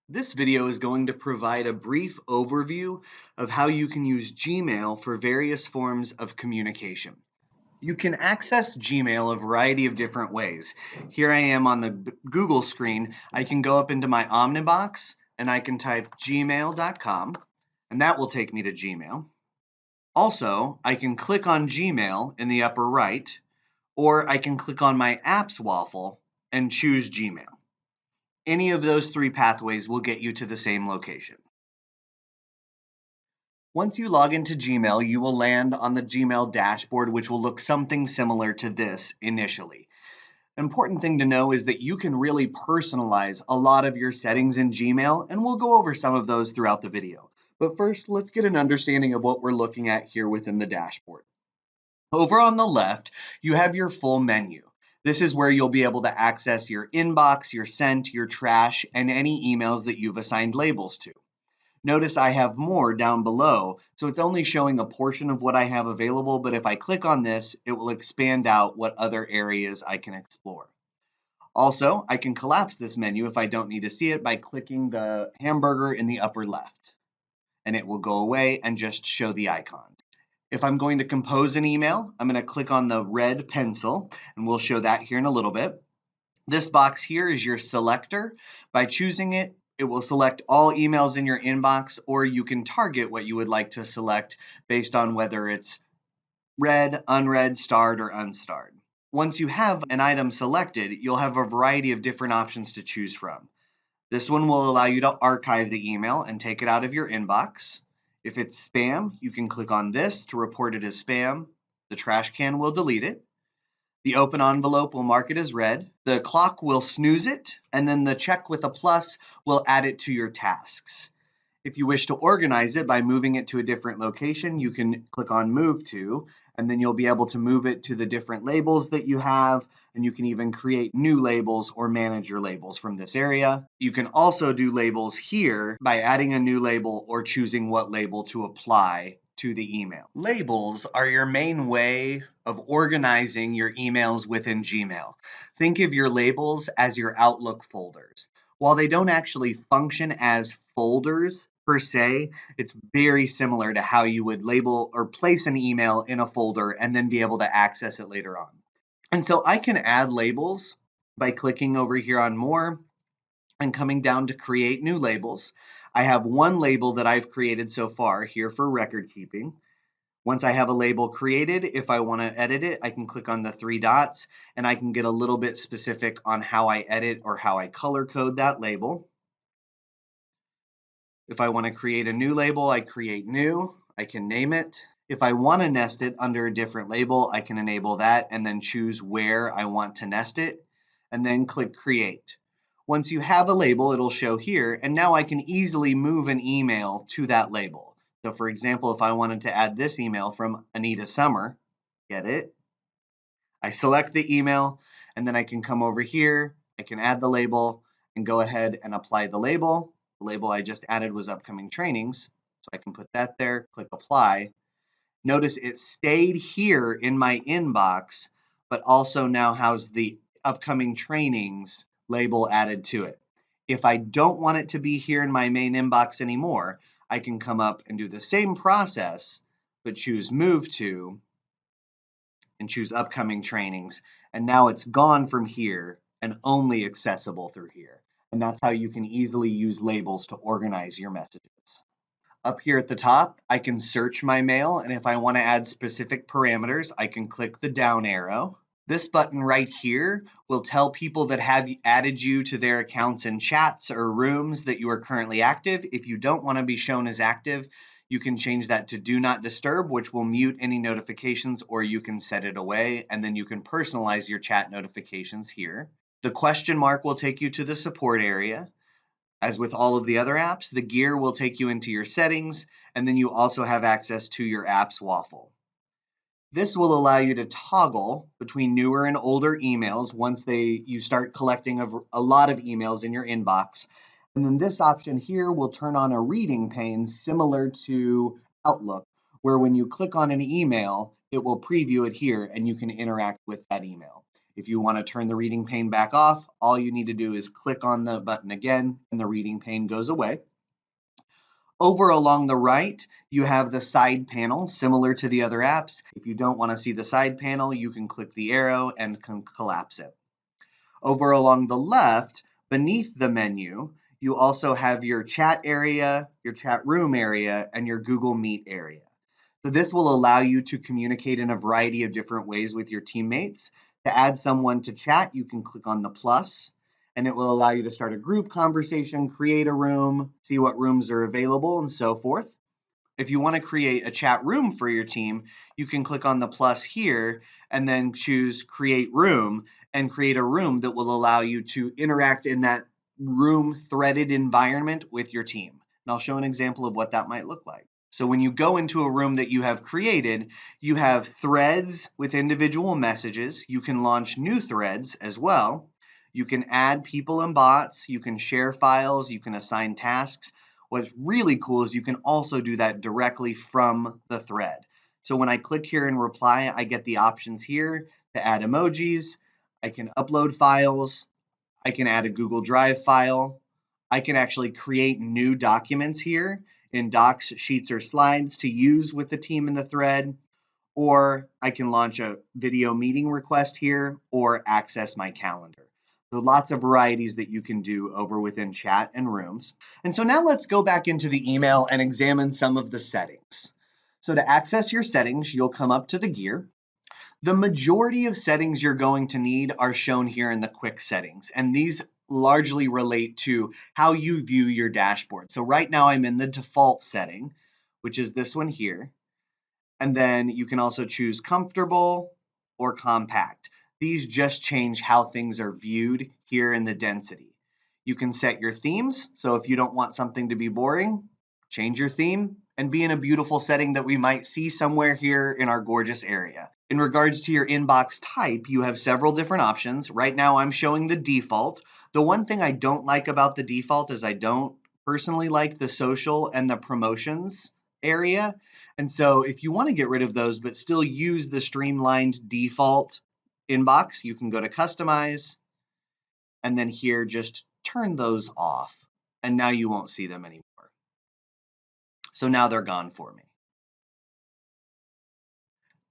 This video is going to provide a brief overview of how you can use Gmail for various forms of communication. You can access Gmail a variety of different ways. Here I am on the Google screen. I can go up into my Omnibox and I can type gmail.com and that will take me to Gmail. Also, I can click on Gmail in the upper right, or I can click on my apps waffle and choose Gmail. Any of those three pathways will get you to the same location. Once you log into Gmail, you will land on the Gmail dashboard, which will look something similar to this initially. An important thing to know is that you can really personalize a lot of your settings in Gmail, and we'll go over some of those throughout the video. But first, let's get an understanding of what we're looking at here within the dashboard. Over on the left, you have your full menu. This is where you'll be able to access your inbox, your sent, your trash, and any emails that you've assigned labels to. Notice I have more down below, so it's only showing a portion of what I have available, but if I click on this, it will expand out what other areas I can explore. Also, I can collapse this menu if I don't need to see it by clicking the hamburger in the upper left, and it will go away and just show the icons. If I'm going to compose an email, I'm going to click on the red pencil, and we'll show that here in a little bit. This box here is your selector. By choosing it, it will select all emails in your inbox, or you can target what you would like to select based on whether it's read, unread, starred, or unstarred. Once you have an item selected, you'll have a variety of different options to choose from. This one will allow you to archive the email and take it out of your inbox. If it's spam, you can click on this to report it as spam. The trash can will delete it. The open envelope will mark it as read. The clock will snooze it, and then the check with a plus will add it to your tasks. If you wish to organize it by moving it to a different location, you can click on Move To, and then you'll be able to move it to the different labels that you have, and you can even create new labels or manage your labels from this area. You can also do labels here by adding a new label or choosing what label to apply to the email. Labels are your main way of organizing your emails within Gmail. Think of your labels as your Outlook folders. While they don't actually function as folders per se, it's very similar to how you would label or place an email in a folder and then be able to access it later on. And so I can add labels by clicking over here on More and coming down to Create New Labels. I have one label that I've created so far here for record keeping. Once I have a label created, if I want to edit it, I can click on the three dots and I can get a little bit specific on how I edit or how I color code that label. If I want to create a new label, I create new. I can name it. If I want to nest it under a different label, I can enable that and then choose where I want to nest it and then click create. Once you have a label, it'll show here, and now I can easily move an email to that label. So for example, if I wanted to add this email from Anita Summer, get it? I select the email, and then I can come over here, I can add the label, and go ahead and apply the label. The label I just added was upcoming trainings, so I can put that there, click apply. Notice it stayed here in my inbox, but also now has the upcoming trainings label added to it. If I don't want it to be here in my main inbox anymore, I can come up and do the same process, but choose Move To and choose Upcoming Trainings. And now it's gone from here and only accessible through here. And that's how you can easily use labels to organize your messages. Up here at the top, I can search my mail, and if I want to add specific parameters, I can click the down arrow. This button right here will tell people that have added you to their accounts in chats or rooms that you are currently active. If you don't want to be shown as active, you can change that to Do Not Disturb, which will mute any notifications, or you can set it away, and then you can personalize your chat notifications here. The question mark will take you to the support area. As with all of the other apps, the gear will take you into your settings, and then you also have access to your apps waffle. This will allow you to toggle between newer and older emails once you start collecting a lot of emails in your inbox. And then this option here will turn on a reading pane similar to Outlook, where when you click on an email, it will preview it here and you can interact with that email. If you want to turn the reading pane back off, all you need to do is click on the button again and the reading pane goes away. Over along the right, you have the side panel, similar to the other apps. If you don't want to see the side panel, you can click the arrow and can collapse it. Over along the left, beneath the menu, you also have your chat area, your chat room area, and your Google Meet area. So this will allow you to communicate in a variety of different ways with your teammates. To add someone to chat, you can click on the plus, and it will allow you to start a group conversation, create a room, see what rooms are available, and so forth. If you want to create a chat room for your team, you can click on the plus here and then choose create room and create a room that will allow you to interact in that room threaded environment with your team. And I'll show an example of what that might look like. So when you go into a room that you have created, you have threads with individual messages. You can launch new threads as well. You can add people and bots. You can share files. You can assign tasks. What's really cool is you can also do that directly from the thread. So when I click here and reply, I get the options here to add emojis. I can upload files. I can add a Google Drive file. I can actually create new documents here in docs, sheets, or slides to use with the team in the thread. Or I can launch a video meeting request here or access my calendar. So lots of varieties that you can do over within chat and rooms. And so now let's go back into the email and examine some of the settings. So to access your settings, you'll come up to the gear. The majority of settings you're going to need are shown here in the quick settings, and these largely relate to how you view your dashboard. So right now I'm in the default setting, which is this one here. And then you can also choose comfortable or compact. These just change how things are viewed here in the density. You can set your themes. So if you don't want something to be boring, change your theme and be in a beautiful setting that we might see somewhere here in our gorgeous area. In regards to your inbox type, you have several different options. Right now I'm showing the default. The one thing I don't like about the default is I don't personally like the social and the promotions area. And so if you want to get rid of those, but still use the streamlined default inbox, you can go to customize and then here just turn those off. And now you won't see them anymore. So now they're gone for me.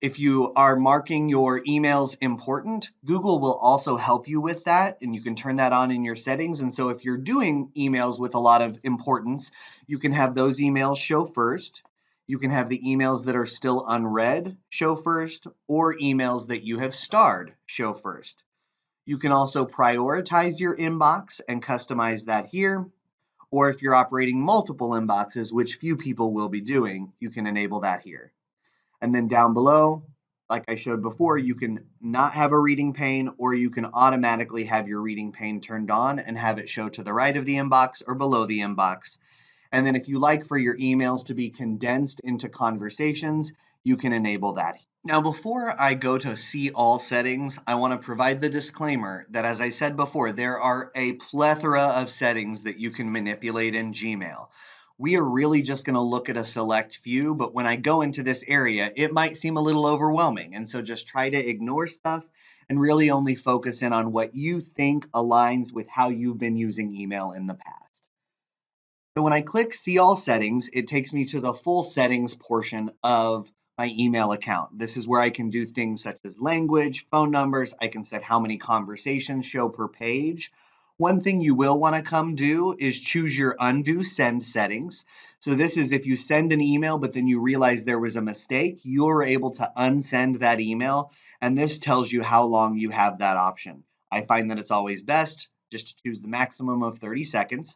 If you are marking your emails important, Google will also help you with that, and you can turn that on in your settings. And so if you're doing emails with a lot of importance, you can have those emails show first. You can have the emails that are still unread show first, or emails that you have starred show first. You can also prioritize your inbox and customize that here. Or if you're operating multiple inboxes, which few people will be doing, you can enable that here. And then down below, like I showed before, you can not have a reading pane, or you can automatically have your reading pane turned on and have it show to the right of the inbox or below the inbox. And then if you like for your emails to be condensed into conversations, you can enable that. Now, before I go to see all settings, I want to provide the disclaimer that, as I said before, there are a plethora of settings that you can manipulate in Gmail. We are really just going to look at a select few, but when I go into this area, it might seem a little overwhelming. And so just try to ignore stuff and really only focus in on what you think aligns with how you've been using email in the past. So when I click See All Settings, it takes me to the full settings portion of my email account. This is where I can do things such as language, phone numbers. I can set how many conversations show per page. One thing you will want to come do is choose your undo send settings. So this is if you send an email, but then you realize there was a mistake, you're able to unsend that email. And this tells you how long you have that option. I find that it's always best just to choose the maximum of 30 seconds.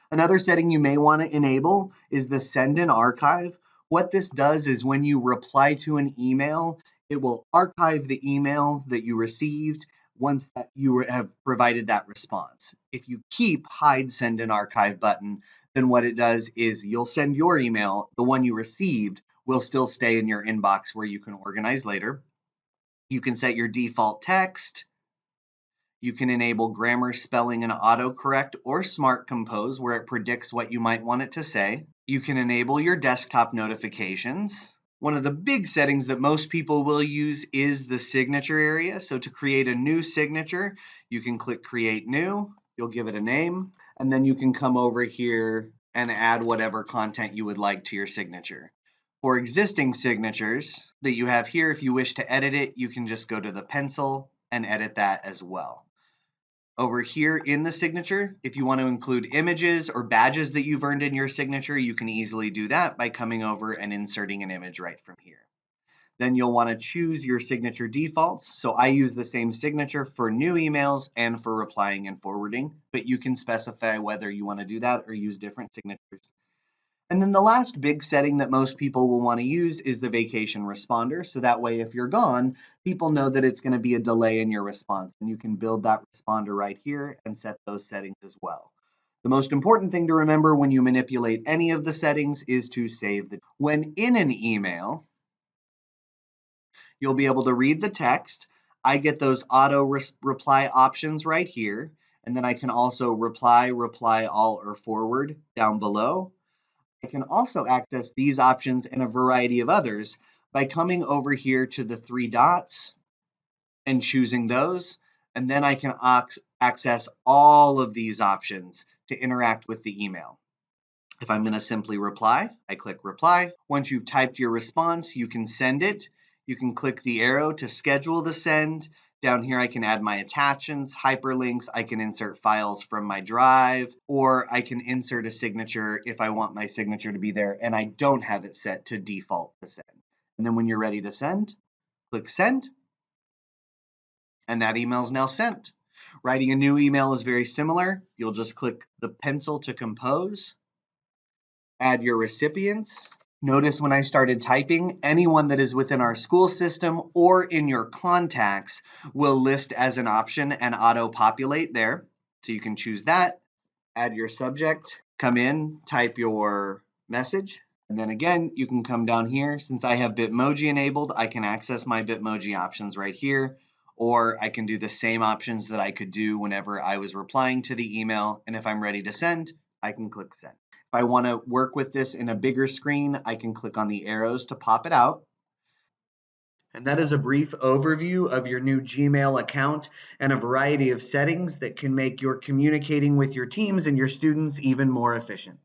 Another setting you may want to enable is the send and archive. What this does is when you reply to an email, it will archive the email that you received once that you have provided that response. If you keep hide send and archive button, then what it does is you'll send your email, the one you received will still stay in your inbox where you can organize later. You can set your default text. You can enable grammar, spelling, and autocorrect or smart compose where it predicts what you might want it to say. You can enable your desktop notifications. One of the big settings that most people will use is the signature area. So to create a new signature, you can click Create New, you'll give it a name, and then you can come over here and add whatever content you would like to your signature. For existing signatures that you have here, if you wish to edit it, you can just go to the pencil and edit that as well. Over here in the signature, if you want to include images or badges that you've earned in your signature, you can easily do that by coming over and inserting an image right from here. Then you'll want to choose your signature defaults. So I use the same signature for new emails and for replying and forwarding, but you can specify whether you want to do that or use different signatures. And then the last big setting that most people will want to use is the vacation responder. So that way, if you're gone, people know that it's going to be a delay in your response. And you can build that responder right here and set those settings as well. The most important thing to remember when you manipulate any of the settings is to save the. When in an email, you'll be able to read the text. I get those auto reply options right here. And then I can also reply all, or forward down below. I can also access these options and a variety of others by coming over here to the three dots and choosing those, and then I can access all of these options to interact with the email. If I'm going to simply reply, I click reply. Once you've typed your response, you can send it. You can click the arrow to schedule the send. Down here, I can add my attachments, hyperlinks, I can insert files from my drive, or I can insert a signature if I want my signature to be there and I don't have it set to default to send. And then when you're ready to send, click send, and that email is now sent. Writing a new email is very similar. You'll just click the pencil to compose, add your recipients. Notice when I started typing, anyone that is within our school system or in your contacts will list as an option and auto-populate there. So you can choose that, add your subject, come in, type your message, and then again, you can come down here. Since I have Bitmoji enabled, I can access my Bitmoji options right here, or I can do the same options that I could do whenever I was replying to the email, and if I'm ready to send, I can click send. If I want to work with this in a bigger screen, I can click on the arrows to pop it out. And that is a brief overview of your new Gmail account and a variety of settings that can make your communicating with your teams and your students even more efficient.